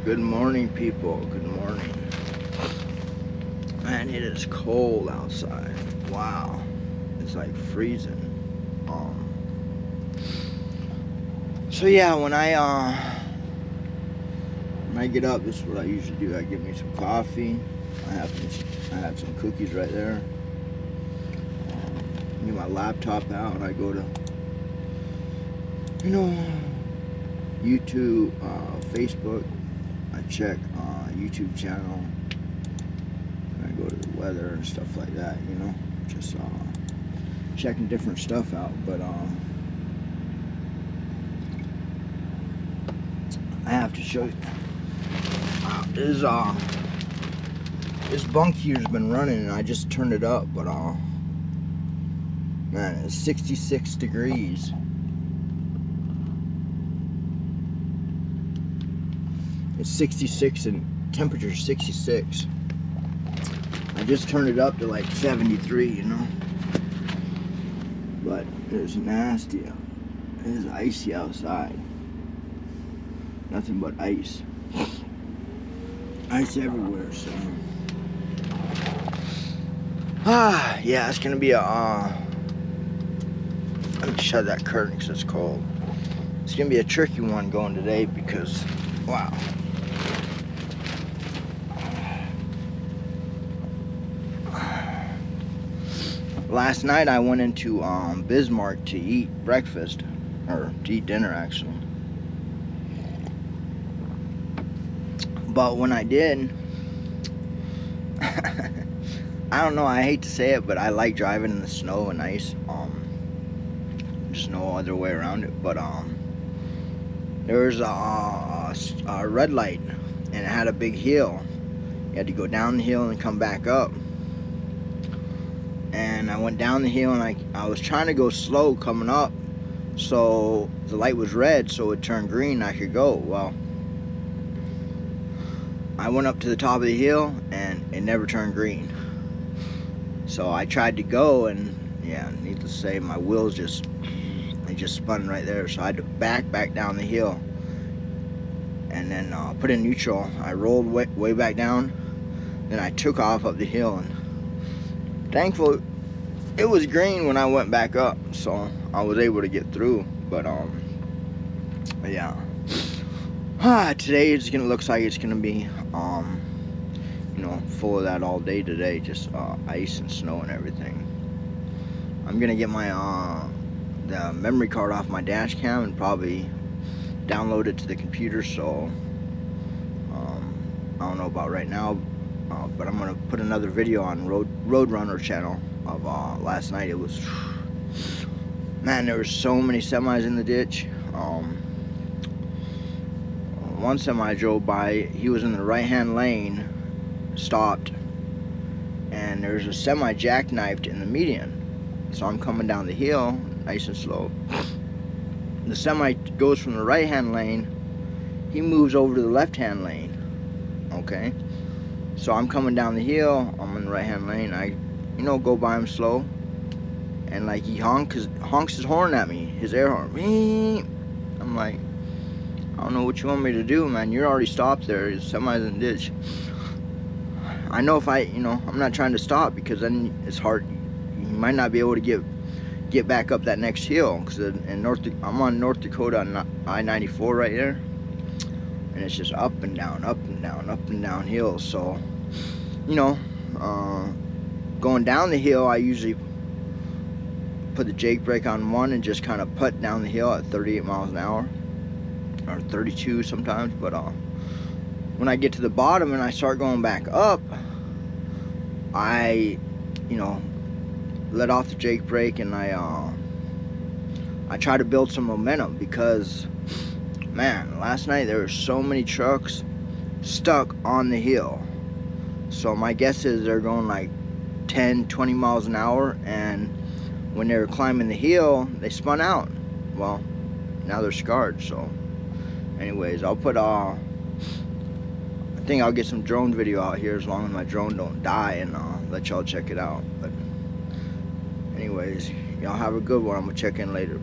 Good morning, people. Good morning. Man, it is cold outside. Wow. It's like freezing. So yeah, when I get up, this is what I usually do. I get me some coffee. I have some cookies right there. Get my laptop out and I go to YouTube, Facebook. I check YouTube channel. I go to the weather and stuff like that, just checking different stuff out. But I have to show you. This bunk here's been running, and I just turned it up, but man, it's 66 degrees. It's 66 and temperature 66. I just turned it up to like 73, but it's nasty. It is icy outside. Nothing but ice. Ice everywhere, so. Yeah, it's gonna be a, let me shut that curtain because it's cold. It's gonna be a tricky one going today because, wow. Last night I went into Bismarck to eat breakfast, or to eat dinner actually. But when I did, I don't know, I hate to say it, but I like driving in the snow and ice. Just no other way around it. But there was a red light, and it had a big hill. You had to go down the hill and come back up. And I went down the hill, and I was trying to go slow coming up, so the light was red, so it turned green, I could go. Well, I went up to the top of the hill, and it never turned green. So I tried to go, and yeah, needless to say, my wheels just spun right there. So I had to back down the hill, and then put in neutral. I rolled way back down, then I took off up the hill, and thankfully it was green when I went back up, so I was able to get through. But yeah. Today looks like it's gonna be full of that all day today, just ice and snow and everything. I'm gonna get my the memory card off my dash cam and probably download it to the computer. So I don't know about right now, but I'm gonna put another video on Roadrunner channel of last night. It was, man, there were so many semis in the ditch. One semi I drove by, he was in the right hand lane, stopped, and there's a semi jackknifed in the median. So I'm coming down the hill nice and slow. The semi goes from the right hand lane, he moves over to the left hand lane. Okay, so I'm coming down the hill, I'm in the right hand lane. I go by him slow, and like he honks his horn at me, his air horn. I'm like, I don't know what you want me to do, man. You're already stopped there. There's semis in the ditch. I know if I'm not trying to stop, because then it's hard. You might not be able to get back up that next hill, because I'm on North Dakota on I-94 right there, and it's just up and down, up and down, up and down hills. So, going down the hill, I usually put the Jake brake on one and just kind of putt down the hill at 38 miles an hour. Or 32 sometimes. But when I get to the bottom and I start going back up, I let off the Jake brake, and I try to build some momentum, because man, last night there were so many trucks stuck on the hill. So my guess is they're going like 10-20 miles an hour, and when they were climbing the hill they spun out. Well, now they're scarred. So anyways, I'll put I think I'll get some drone video out here, as long as my drone don't die, and let y'all check it out. But anyways, y'all have a good one. I'm gonna check in later.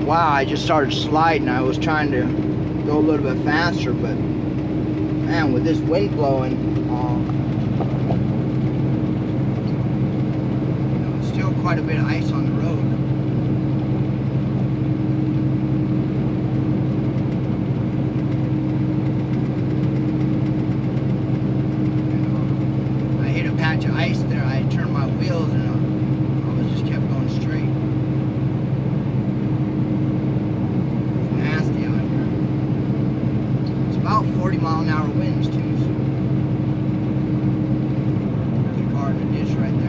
wow, I just started sliding. I was trying to go a little bit faster, but man, with this wind blowing, still quite a bit of ice on the road. I hit a patch of ice there. I turned my wheels and I was just kept going straight. It's nasty out here. It's about 40-mile-an-hour winds too. So there's a car in the ditch right there.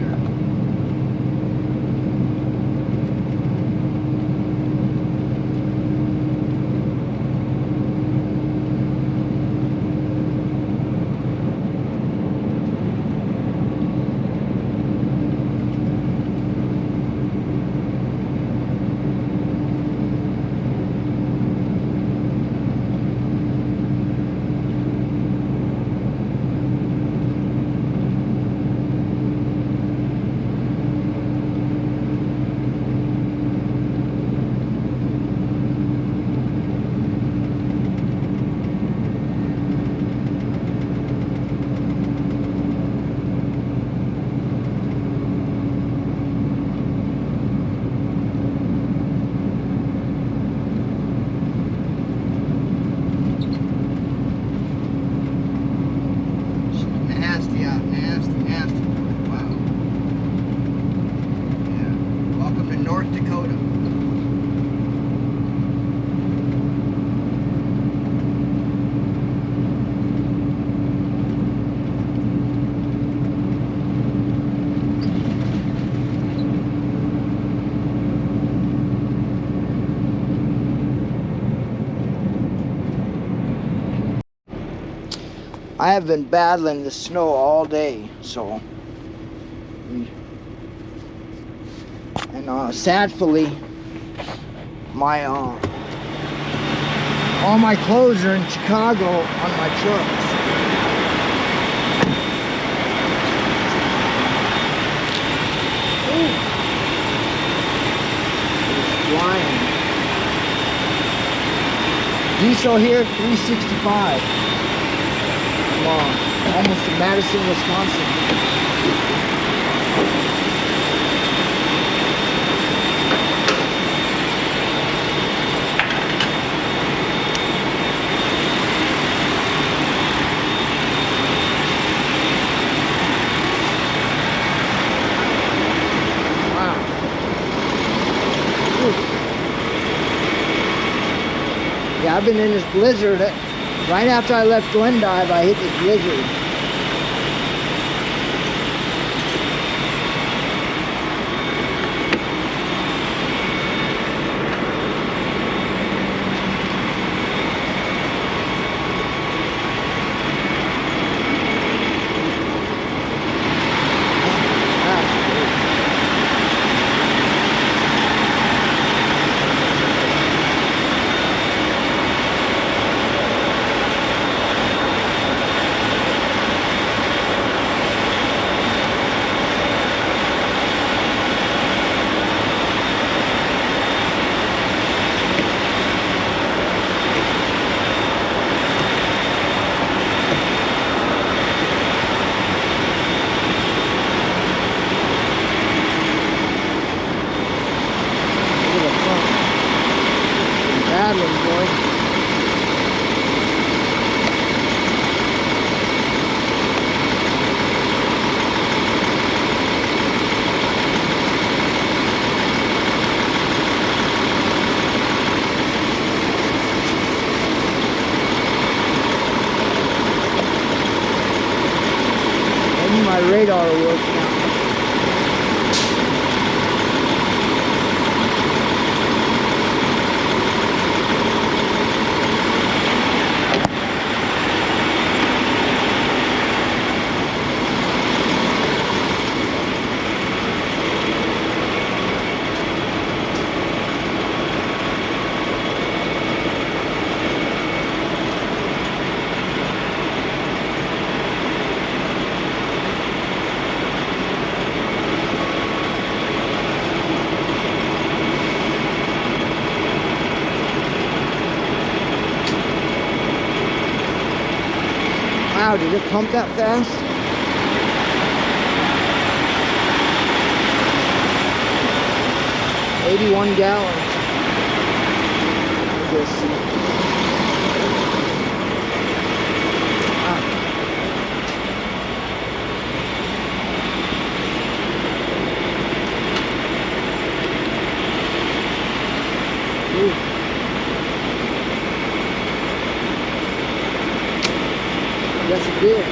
Dakota. I have been battling the snow all day, so and sadly, my all my clothes are in Chicago on my trucks. Ooh. It's flying. Diesel here, $3.65. Almost to Madison, Wisconsin. Wow. Ooh. Yeah, I've been in this blizzard. Right after I left Glendive, I hit this blizzard. My radar works now. Wow, did it pump that fast? $81 gallons. This. Yes, it did.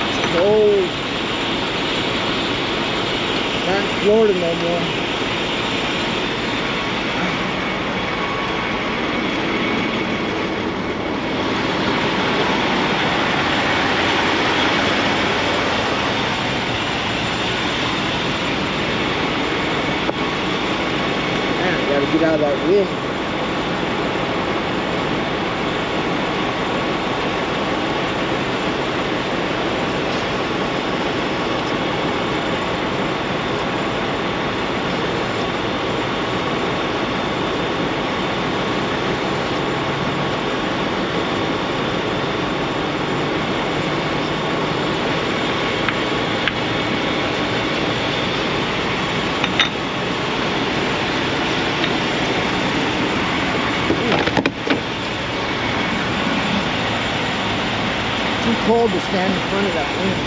It's cold. Not in Florida no more. Get out of that wind. Cold to stand in front of that wind.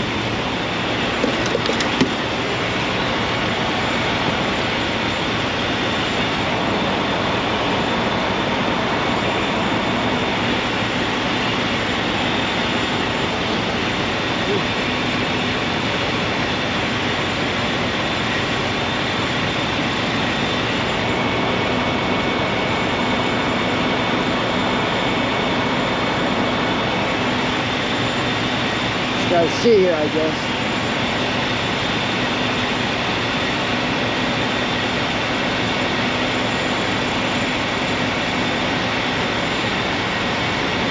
Gotta see here, I guess.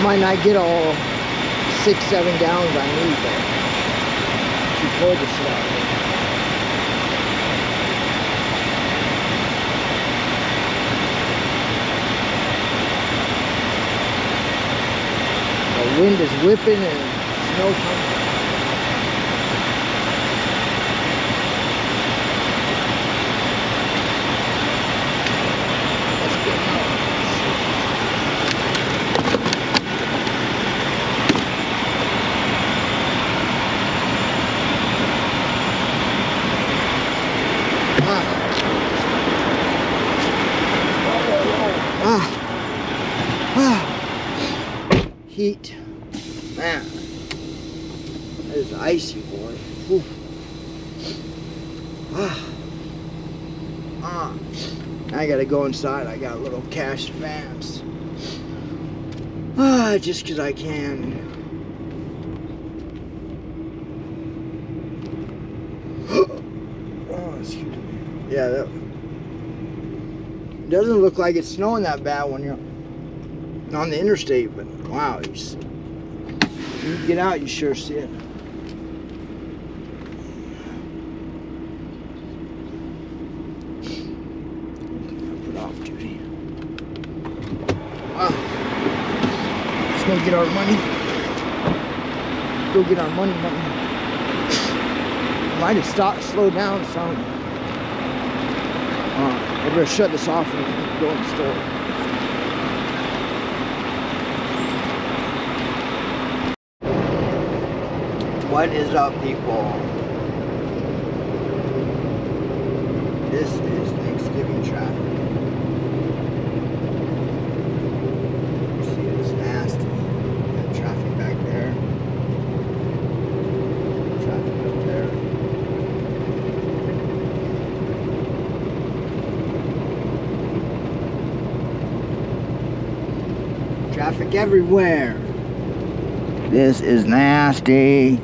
Might not get all 6-7 gallons I need, but too cold to sit out there. The wind is whipping and snow coming. Heat, man, that is icy, boy. I gotta go inside. I got a little cash advance. Just because I can. Oh, excuse me. Yeah, that doesn't look like it's snowing that bad when you're on the interstate, but wow, you get out, you sure see it. Put off duty. Wow. Let's go get our money. Go get our money. Might have stopped, slowed down, something. I better shut this off and go in the store. What is up, people? This is Thanksgiving traffic. See, it's nasty. Got traffic back there. Traffic up there. Traffic everywhere. This is nasty.